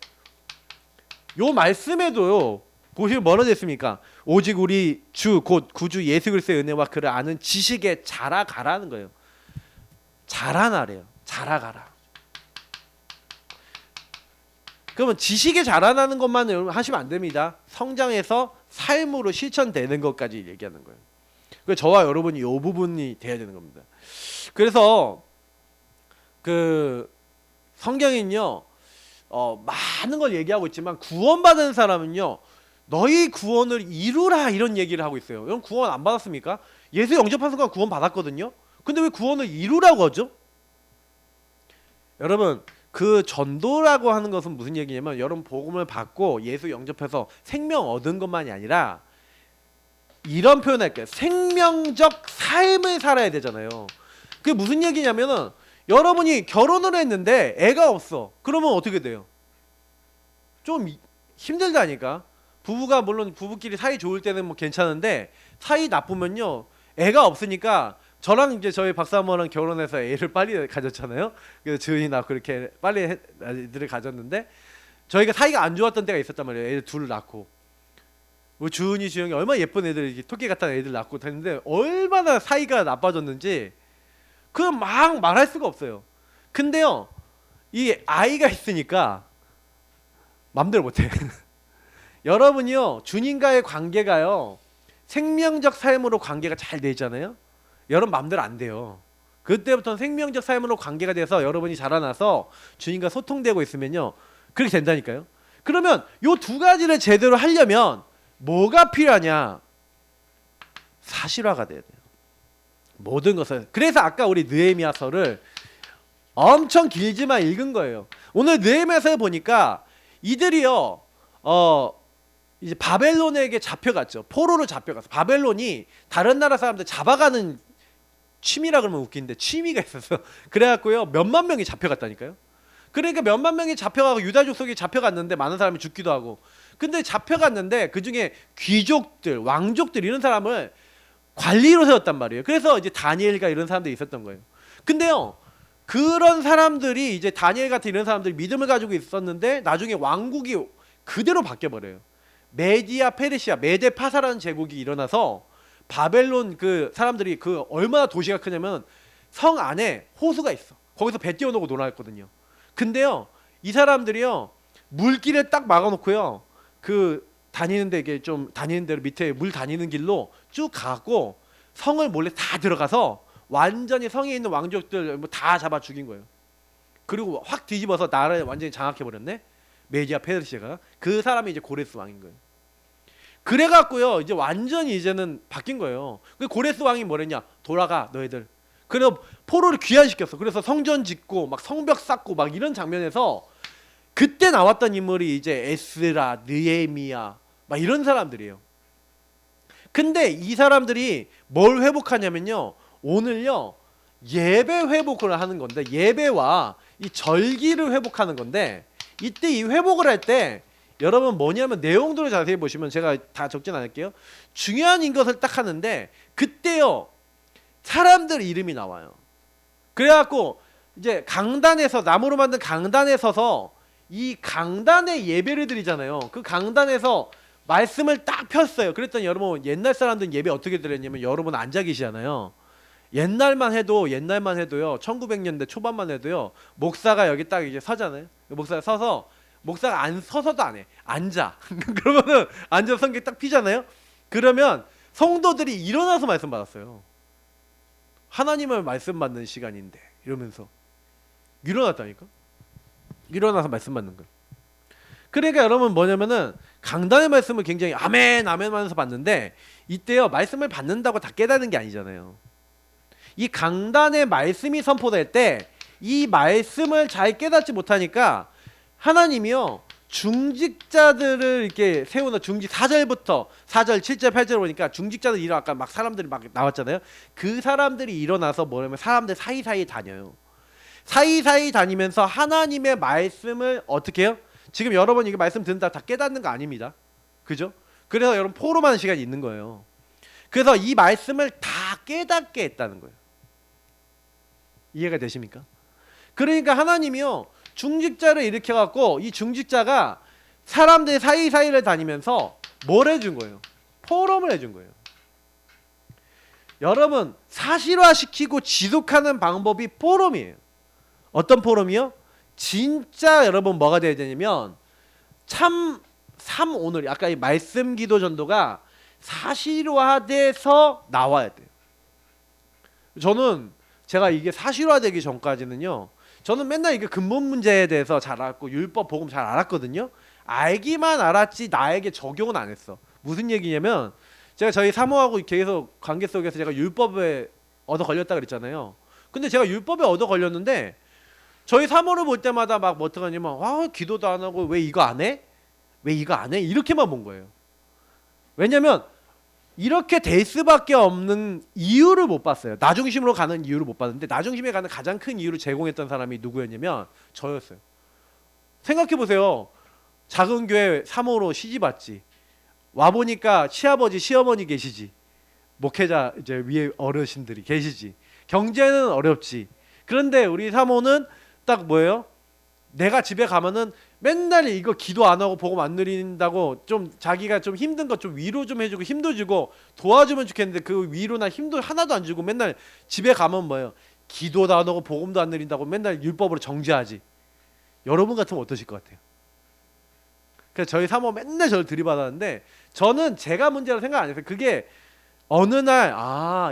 요 말씀에도요 보시면 뭐라 됐습니까? 오직 우리 주 곧 구주 예수 그리스도의 은혜와 그를 아는 지식에 자라가라는 거예요. 자라나래요. 자라가라. 그러면 지식에 자라나는 것만 여러분 하시면 안 됩니다. 성장해서 삶으로 실천되는 것까지 얘기하는 거예요. 그래서 저와 여러분이 이 부분이 돼야 되는 겁니다. 그래서 그 성경은요 많은 걸 얘기하고 있지만 구원받은 사람은요 너희 구원을 이루라 이런 얘기를 하고 있어요. 여러분 구원 안 받았습니까? 예수 영접한 순간 구원 받았거든요. 근데 왜 구원을 이루라고 하죠? 여러분 그 전도라고 하는 것은 무슨 얘기냐면 여러분 복음을 받고 예수 영접해서 생명 얻은 것만이 아니라 이런 표현할게요. 생명적 삶을 살아야 되잖아요. 그게 무슨 얘기냐면은 여러분이 결혼을 했는데 애가 없어. 그러면 어떻게 돼요? 좀 힘들다니까. 부부가 물론 부부끼리 사이 좋을 때는 뭐 괜찮은데 사이 나쁘면요 애가 없으니까 저랑 이제 저희 박사모랑 결혼해서 애를 빨리 가졌잖아요. 그래서 주은이 낳고 그렇게 빨리 애들을 가졌는데 저희가 사이가 안 좋았던 때가 있었단 말이에요. 애들 둘을 낳고 뭐 주은이 주영이 얼마나 예쁜 애들 이렇게 토끼 같은 애들 낳고 했는데 얼마나 사이가 나빠졌는지 그건 막 말할 수가 없어요. 근데요 이 아이가 있으니까 맘대로 못해. 여러분이요 주님과의 관계가요 생명적 삶으로 관계가 잘 돼 있잖아요. 여러분 맘대로 안 돼요. 그때부터는 생명적 삶으로 관계가 돼서 여러분이 자라나서 주님과 소통되고 있으면요 그렇게 된다니까요. 그러면 요 두 가지를 제대로 하려면 뭐가 필요하냐? 사실화가 돼야 돼요. 모든 것을. 그래서 아까 우리 느헤미야서를 엄청 길지만 읽은 거예요. 오늘 느헤미야서에 보니까 이들이요 이제 바벨론에게 잡혀갔죠. 포로로 잡혀가서 바벨론이 다른 나라 사람들 잡아가는 취미라 그러면 웃긴데 취미가 있어서 그래갖고요 몇만 명이 잡혀갔다니까요. 그러니까 몇만 명이 잡혀가고 유다 족속이 잡혀갔는데 많은 사람이 죽기도 하고 근데 잡혀갔는데 그 중에 귀족들 왕족들 이런 사람을 관리로 세웠단 말이에요. 그래서 이제 다니엘과 이런 사람들이 있었던 거예요. 근데요 그런 사람들이 이제 다니엘 같은 이런 사람들이 믿음을 가지고 있었는데 나중에 왕국이 그대로 바뀌어버려요. 메디아 페르시아 메데파사라는 제국이 일어나서 바벨론 그 사람들이 그 얼마나 도시가 크냐면 성 안에 호수가 있어. 거기서 배 띄워놓고 놀았거든요. 근데요 이 사람들이요 물길을 딱 막아놓고요 그 다니는데 이게 좀 다니는 대로 밑에 물 다니는 길로 쭉 가고 성을 몰래 다 들어가서 완전히 성에 있는 왕족들 뭐 다 잡아 죽인 거예요. 그리고 확 뒤집어서 나라를 완전히 장악해 버렸네. 메디아 페르시아가. 그 사람이 이제 고레스 왕인 거예요. 그래갖고요 이제 완전히 이제는 바뀐 거예요. 그 고레스 왕이 뭐랬냐? 돌아가 너희들. 그래서 포로를 귀환시켰어. 그래서 성전 짓고 막 성벽 쌓고 막 이런 장면에서 그때 나왔던 인물이 이제 에스라, 느헤미야 막 이런 사람들이에요. 근데 이 사람들이 뭘 회복하냐면요 오늘요 예배 회복을 하는 건데 예배와 이 절기를 회복하는 건데 이때 이 회복을 할 때 여러분 뭐냐면 내용들을 자세히 보시면 제가 다 적진 않을게요. 중요한 것을 딱 하는데 그때요 사람들 이름이 나와요. 그래갖고 이제 강단에서 나무로 만든 강단에 서서 이 강단에 예배를 드리잖아요. 그 강단에서 말씀을 딱 폈어요. 그랬더니 여러분 옛날 사람들은 예배 어떻게 드렸냐면 여러분 앉아 계시잖아요. 옛날만 해도요 1900년대 초반만 해도요 목사가 여기 딱 이제 서잖아요. 목사가 서서 목사가 안 서서도 안 해. 앉아. 그러면은 앉아서 성경 딱 피잖아요. 그러면 성도들이 일어나서 말씀 받았어요. 하나님을 말씀 받는 시간인데 이러면서 일어났다니까. 일어나서 말씀 받는 거예요. 그러니까 여러분 뭐냐면은 강단의 말씀을 굉장히 아멘 아멘 하면서 받는데 이때요 말씀을 받는다고 다 깨닫는 게 아니잖아요. 이 강단의 말씀이 선포될 때 이 말씀을 잘 깨닫지 못하니까 하나님이요 중직자들을 이렇게 세우는 중직 4절부터 4절 7절 8절 보니까 중직자들 일어 아까 막 사람들이 막 나왔잖아요. 그 사람들이 일어나서 뭐냐면 사람들 사이사이 다녀요. 사이사이 다니면서 하나님의 말씀을 어떻게 해요? 지금 여러분 이게 말씀 듣는다 다 깨닫는 거 아닙니다. 그죠? 그래서 여러분 포럼하는 시간이 있는 거예요. 그래서 이 말씀을 다 깨닫게 했다는 거예요. 이해가 되십니까? 그러니까 하나님이요 중직자를 일으켜갖고 이 중직자가 사람들 사이사이를 다니면서 뭘 해준 거예요? 포럼을 해준 거예요. 여러분 사실화시키고 지속하는 방법이 포럼이에요. 어떤 포럼이요? 진짜 여러분 뭐가 돼야 되냐면 오늘 아까 이 말씀 기도 전도가 사실화돼서 나와야 돼요. 저는 제가 이게 사실화되기 전까지는요 저는 맨날 이게 근본 문제에 대해서 잘 알았고 율법 복음 잘 알았거든요. 알기만 알았지 나에게 적용은 안 했어. 무슨 얘기냐면 제가 저희 사모하고 계속 관계 속에서 제가 율법에 얻어 걸렸다 그랬잖아요. 근데 제가 율법에 얻어 걸렸는데 저희 사모를 볼 때마다 막 뭐 어떡하냐면 기도도 안 하고 왜 이거 안 해? 왜 이거 안 해? 이렇게만 본 거예요. 왜냐면 이렇게 될 수밖에 없는 이유를 못 봤어요. 나 중심으로 가는 이유를 못 봤는데 나 중심에 가는 가장 큰 이유를 제공했던 사람이 누구였냐면 저였어요. 생각해보세요. 작은 교회 사모로 시집 왔지. 와보니까 시아버지 시어머니 계시지. 목회자 이제 위에 어르신들이 계시지. 경제는 어렵지. 그런데 우리 사모는 딱 뭐예요? 내가 집에 가면은 맨날 이거 기도 안 하고 복음 안 누린다고 좀 자기가 좀 힘든 거 좀 위로 좀 해주고 힘도 주고 도와주면 좋겠는데 그 위로나 힘도 하나도 안 주고 맨날 집에 가면 뭐예요? 기도도 안 하고 복음도 안 누린다고 맨날 율법으로 정죄하지. 여러분 같으면 어떠실 것 같아요? 그래서 저희 사모 맨날 저를 들이받았는데 저는 제가 문제라고 생각 안 했어요. 그게 어느 날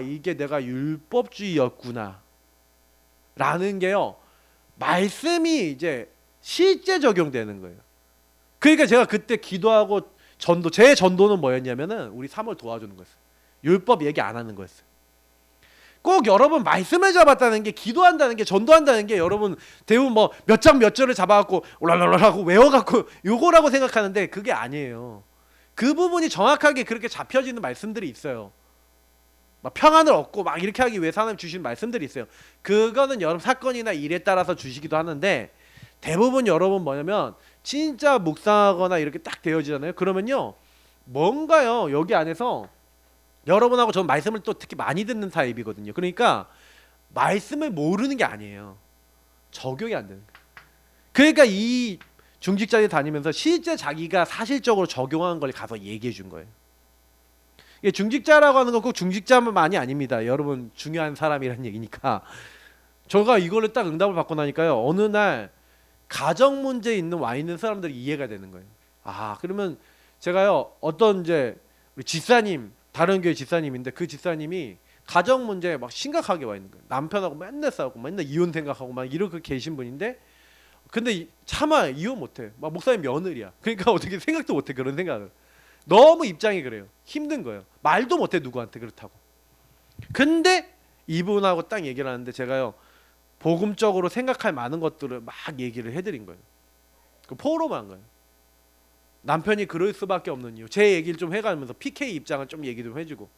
이게 내가 율법주의였구나 라는 게요 말씀이 이제 실제 적용되는 거예요. 그러니까 제가 그때 기도하고 전도 제 전도는 뭐였냐면은 우리 사모를 도와주는 거였어요. 율법 얘기 안 하는 거였어요. 꼭 여러분 말씀을 잡았다는 게 기도한다는 게 전도한다는 게 여러분 대부분 뭐 몇 장 몇 절을 잡아갖고 올랄랄라고 외워갖고 요거라고 생각하는데 그게 아니에요. 그 부분이 정확하게 그렇게 잡혀지는 말씀들이 있어요. 막 평안을 얻고 막 이렇게 하기 위해서 하나님 주신 말씀들이 있어요. 그거는 여러분 사건이나 일에 따라서 주시기도 하는데 대부분 여러분 뭐냐면 진짜 묵상하거나 이렇게 딱 되어지잖아요. 그러면요 뭔가요 여기 안에서 여러분하고 전 말씀을 또 특히 많이 듣는 타입이거든요. 그러니까 말씀을 모르는 게 아니에요. 적용이 안 되는 거예요. 그러니까 이 중직자들 다니면서 실제 자기가 사실적으로 적용한 걸 가서 얘기해 준 거예요. 이게 중직자라고 하는 건 꼭 중직자만이 아닙니다. 여러분 중요한 사람이란 얘기니까. 제가 이거를 딱 응답을 받고 나니까요. 어느 날 가정 문제에 와 있는 사람들이 이해가 되는 거예요. 그러면 제가요 어떤 이제 우리 집사님 다른 교회 집사님인데 그 집사님이 가정 문제에 막 심각하게 와 있는 거예요. 남편하고 맨날 싸우고 맨날 이혼 생각하고 막 이렇게 계신 분인데 근데 차마 이혼 못해. 막 목사님 며느리야. 그러니까 어떻게 생각도 못해 그런 생각을. 너무 입장이 그래요. 힘든 거예요. 말도 못해 누구한테 그렇다고. 근데 이분하고 딱 얘기를 하는데 제가요 복음적으로 생각할 많은 것들을 막 얘기를 해드린 거예요. 그 포럼한 거예요. 남편이 그럴 수밖에 없는 이유. 제 얘기를 좀 해가면서 PK 입장을 좀 얘기 좀 해주고.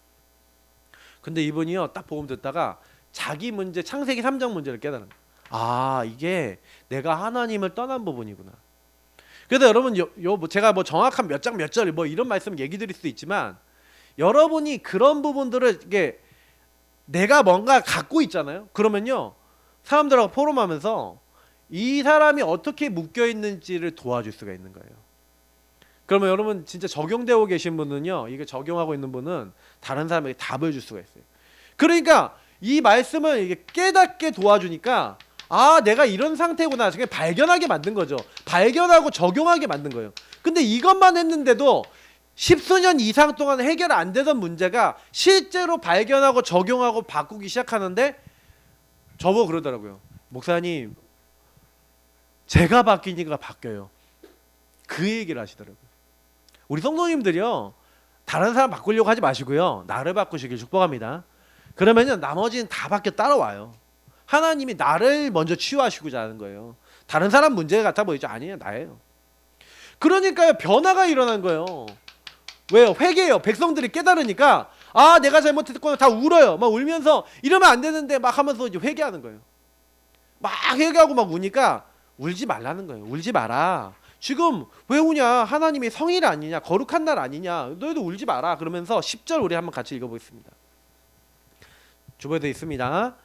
근데 이분이요 딱 복음 듣다가 자기 문제 창세기 3장 문제를 깨달은 거예요. 이게 내가 하나님을 떠난 부분이구나. 그래서 여러분 제가 뭐 정확한 몇 장 몇 절 뭐 이런 말씀 얘기 드릴 수도 있지만 여러분이 그런 부분들을 이게 내가 뭔가 갖고 있잖아요. 그러면요 사람들하고 포럼하면서 이 사람이 어떻게 묶여 있는지를 도와줄 수가 있는 거예요. 그러면 여러분 진짜 적용되고 계신 분은요 이게 적용하고 있는 분은 다른 사람에게 답을 줄 수가 있어요. 그러니까 이 말씀을 이게 깨닫게 도와주니까 내가 이런 상태구나 그냥 발견하게 만든 거죠. 발견하고 적용하게 만든 거예요. 근데 이것만 했는데도 10수년 이상 동안 해결 안 되던 문제가 실제로 발견하고 적용하고 바꾸기 시작하는데 저보고 그러더라고요. 목사님 제가 바뀌니까 바뀌어요. 그 얘기를 하시더라고요. 우리 성도님들이요 다른 사람 바꾸려고 하지 마시고요 나를 바꾸시길 축복합니다. 그러면요 나머지는 다 바뀌어 따라와요. 하나님이 나를 먼저 치유하시고자 하는 거예요. 다른 사람 문제 같아 보이죠? 아니에요 나예요. 그러니까요 변화가 일어난 거예요. 왜요? 회개해요. 백성들이 깨달으니까 내가 잘못했구나 다 울어요. 막 울면서 이러면 안 되는데 막 하면서 이제 회개하는 거예요. 막 회개하고 막 우니까 울지 말라는 거예요. 울지 마라. 지금 왜 우냐? 하나님의 성일 아니냐? 거룩한 날 아니냐? 너희도 울지 마라. 그러면서 10절 우리 한번 같이 읽어보겠습니다. 주보에도 있습니다.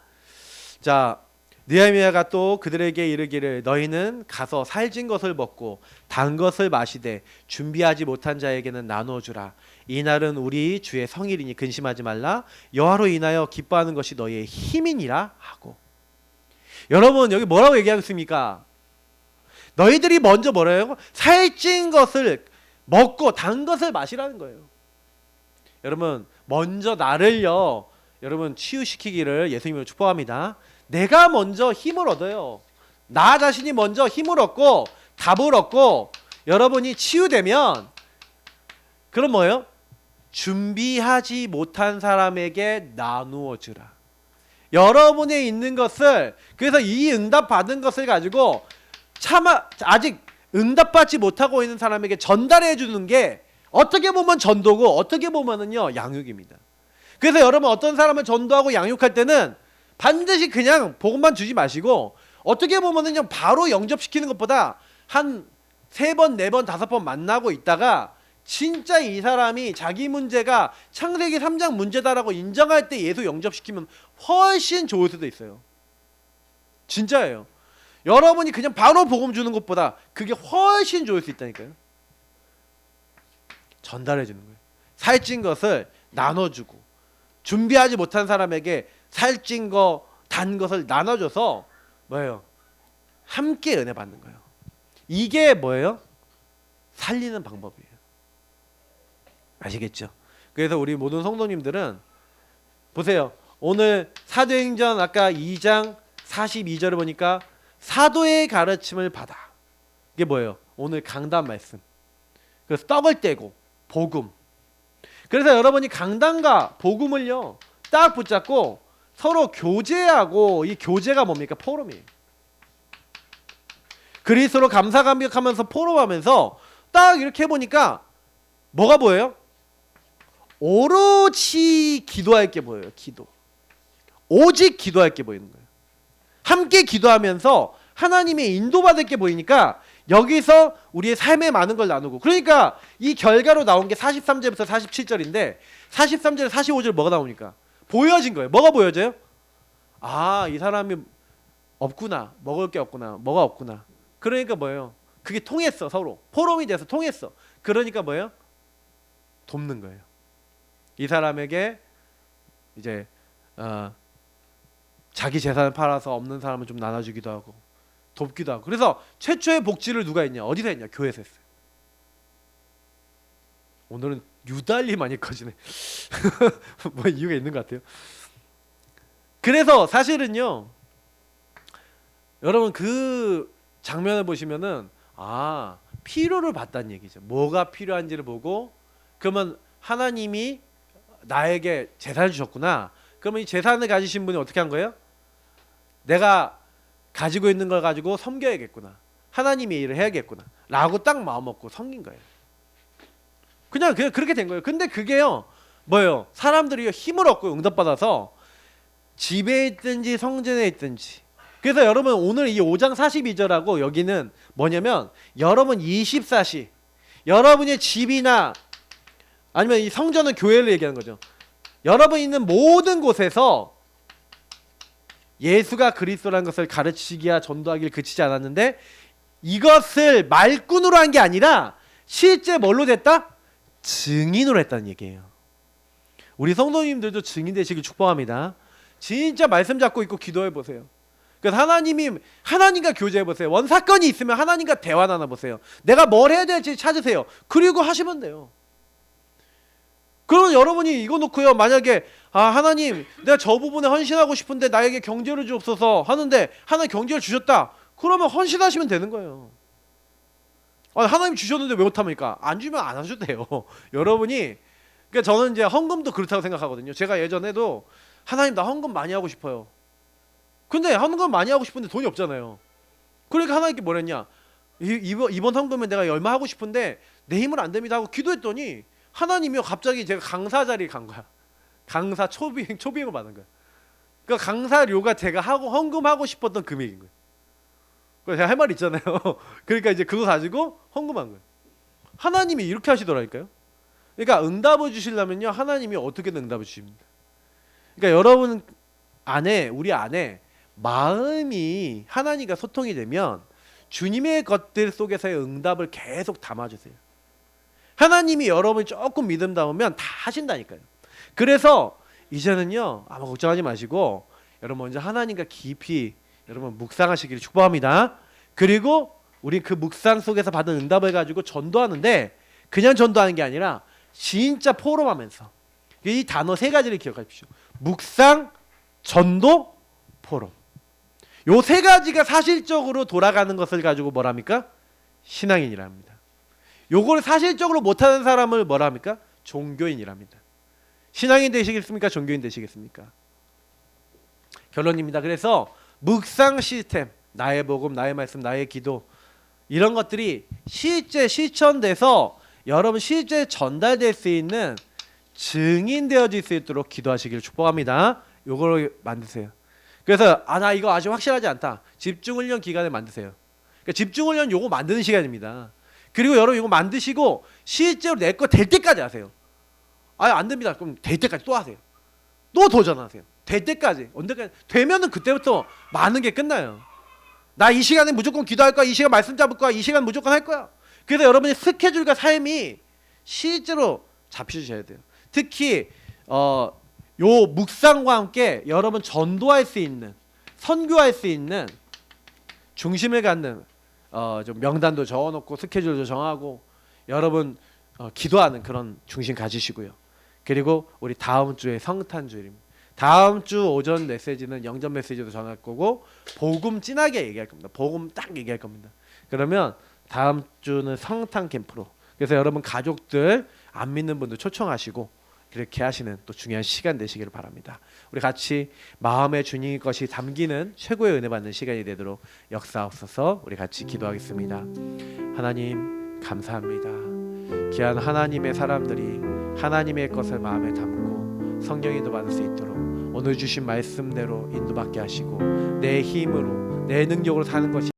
자, 느헤미야가 또 그들에게 이르기를 너희는 가서 살찐 것을 먹고 단 것을 마시되 준비하지 못한 자에게는 나누어 주라. 이 날은 우리 주의 성일이니 근심하지 말라. 여호와로 인하여 기뻐하는 것이 너희의 힘이니라 하고. 여러분 여기 뭐라고 얘기하고 있습니까? 너희들이 먼저 뭐래요? 살찐 것을 먹고 단 것을 마시라는 거예요. 여러분 먼저 나를요 여러분 치유시키기를 예수님으로 축복합니다. 내가 먼저 힘을 얻어요. 나 자신이 먼저 힘을 얻고 답을 얻고 여러분이 치유되면 그럼 뭐예요? 준비하지 못한 사람에게 나누어 주라. 여러분에 있는 것을, 그래서 이 응답 받은 것을 가지고 아직 응답받지 못하고 있는 사람에게 전달해 주는 게 어떻게 보면 전도고 어떻게 보면은요 양육입니다. 그래서 여러분 어떤 사람을 전도하고 양육할 때는 반드시 그냥 복음만 주지 마시고 어떻게 보면은요 바로 영접시키는 것보다 한 3번, 4번, 5번 만나고 있다가 진짜 이 사람이 자기 문제가 창세기 3장 문제다라고 인정할 때 예수 영접시키면 훨씬 좋을 수도 있어요. 진짜예요. 여러분이 그냥 바로 복음 주는 것보다 그게 훨씬 좋을 수 있다니까요. 전달해 주는 거예요. 살찐 것을 나눠주고 준비하지 못한 사람에게 살찐 거, 단 것을 나눠줘서 뭐예요? 함께 은혜 받는 거예요. 이게 뭐예요? 살리는 방법이에요. 아시겠죠? 그래서 우리 모든 성도님들은 보세요. 오늘 사도행전 아까 2장 42절을 보니까 사도의 가르침을 받아. 이게 뭐예요? 오늘 강단 말씀. 그래서 떡을 떼고 복음. 그래서 여러분이 강단과 복음을요 딱 붙잡고 서로 교제하고, 이 교제가 뭡니까? 포럼이에요. 그리스도로 감사 감격하면서 포럼하면서 딱 이렇게 해보니까 뭐가 보여요? 오로지 기도할 게 보여요. 기도. 오직 기도할 게 보이는 거예요. 함께 기도하면서 하나님의 인도받을 게 보이니까 여기서 우리의 삶에 많은 걸 나누고, 그러니까 이 결과로 나온 게 43절부터 47절인데 43절 45절 뭐가 나오니까 보여진 거예요. 뭐가 보여져요? 아, 이 사람이 없구나. 먹을 게 없구나. 뭐가 없구나. 그러니까 뭐예요? 그게 통했어. 서로 포럼이 돼서 통했어. 그러니까 뭐예요? 돕는 거예요. 이 사람에게 이제 자기 재산을 팔아서 없는 사람은 좀 나눠주기도 하고 돕기도 하고. 그래서 최초의 복지를 누가 했냐? 어디서 했냐? 교회에서 했어요. 오늘은 유달리 많이 커지네. 뭐 이유가 있는 것 같아요. 그래서 사실은요 여러분 그 장면을 보시면은 필요를 봤다는 얘기죠. 뭐가 필요한지를 보고, 그러면 하나님이 나에게 재산을 주셨구나. 그러면 이 재산을 가지신 분이 어떻게 한 거예요? 내가 가지고 있는 걸 가지고 섬겨야겠구나. 하나님의 일을 해야겠구나. 라고 딱 마음 먹고 섬긴 거예요. 그냥 그렇게 된 거예요. 근데 그게요 뭐예요? 사람들이 힘을 얻고 응답받아서 집에 있든지 성전에 있든지. 그래서 여러분 오늘 이 5장 42절하고 여기는 뭐냐면 여러분 24시 여러분의 집이나 아니면 이 성전은 교회를 얘기하는 거죠. 여러분 있는 모든 곳에서 예수가 그리스도라는 것을 가르치기야 전도하기를 그치지 않았는데 이것을 말꾼으로 한 게 아니라 실제 뭘로 됐다? 증인으로 했다는 얘기예요. 우리 성도님들도 증인 되시길 축복합니다. 진짜 말씀 잡고 있고 기도해 보세요. 그래서 하나님과 교제해 보세요. 원 사건이 있으면 하나님과 대화 나눠 보세요. 내가 뭘 해야 될지 찾으세요. 그리고 하시면 돼요. 그러면 여러분이 이거 놓고요 만약에 하나님 내가 저 부분에 헌신하고 싶은데 나에게 경제를 주옵소서 하는데 하나님 경제를 주셨다. 그러면 헌신하시면 되는 거예요. 하나님 주셨는데 왜 못합니까? 안 주면 안 하셔도 돼요. 여러분이, 그러니까 저는 이제 헌금도 그렇다고 생각하거든요. 제가 예전에도 하나님 나 헌금 많이 하고 싶어요. 근데 헌금 많이 하고 싶은데 돈이 없잖아요. 그러니까 하나님께 뭐랬냐? 이번 헌금에 내가 얼마 하고 싶은데 내 힘은 안 됩니다 하고 기도했더니 하나님이요 갑자기 제가 강사 자리에 간 거야. 강사 초비행을 받은 거야. 그러니까 강사료가 제가 헌금하고 싶었던 금액인 거예요. 제가 할 말 있잖아요. 그러니까 이제 그거 가지고 헌금한 거예요. 하나님이 이렇게 하시더라니까요. 그러니까 응답을 주시려면요, 하나님이 어떻게든 응답을 주십니다. 그러니까 여러분 안에, 우리 안에 마음이 하나님과 소통이 되면 주님의 것들 속에서의 응답을 계속 담아주세요. 하나님이 여러분 조금 믿음 담으면 다 하신다니까요. 그래서 이제는요, 아무 걱정하지 마시고 여러분 먼저 하나님과 깊이 여러분 묵상하시기를 축복합니다. 그리고 우리 그 묵상 속에서 받은 응답을 가지고 전도하는데, 그냥 전도하는 게 아니라 진짜 포럼하면서, 이 단어 세 가지를 기억하십시오. 묵상, 전도, 포럼. 요 세 가지가 사실적으로 돌아가는 것을 가지고 뭐랍니까? 신앙인이랍니다. 요걸 사실적으로 못하는 사람을 뭐랍니까? 종교인이랍니다. 신앙인 되시겠습니까? 종교인 되시겠습니까? 결론입니다. 그래서 묵상 시스템, 나의 복음, 나의 말씀, 나의 기도, 이런 것들이 실제 실천돼서 여러분 실제 전달될 수 있는 증인되어질 수 있도록 기도하시기를 축복합니다. 요걸 만드세요. 그래서 나 이거 아직 확실하지 않다. 집중훈련 기간을 만드세요. 그러니까 집중훈련 요거 만드는 시간입니다. 그리고 여러분 이거 만드시고 실제로 내 거 될 때까지 하세요. 안 됩니다. 그럼 될 때까지 또 하세요. 또 도전하세요. 될 때까지. 언제까지 되면은 그때부터 많은 게 끝나요. 나 이 시간에 무조건 기도할 거야. 이 시간 말씀 잡을 거야. 이 시간 무조건 할 거야. 그래서 여러분의 스케줄과 삶이 실제로 잡히셔야 돼요. 특히 요 묵상과 함께 여러분 전도할 수 있는, 선교할 수 있는 중심을 갖는 좀 명단도 적어놓고 스케줄도 정하고 여러분 기도하는 그런 중심 가지시고요. 그리고 우리 다음 주에 성탄주일입니다. 다음 주 오전 메시지는 영전 메시지도 전할 거고 복음 진하게 얘기할 겁니다. 복음 딱 얘기할 겁니다. 그러면 다음 주는 성탄 캠프로, 그래서 여러분 가족들 안 믿는 분들 초청하시고 그렇게 하시는 또 중요한 시간 되시기를 바랍니다. 우리 같이 마음의 주님의 것이 담기는 최고의 은혜 받는 시간이 되도록 역사하옵소서. 우리 같이 기도하겠습니다. 하나님 감사합니다. 귀한 하나님의 사람들이 하나님의 것을 마음에 담고 성령 인도 받을 수 있도록 오늘 주신 말씀대로 인도받게 하시고 내 힘으로 내 능력으로 사는 것이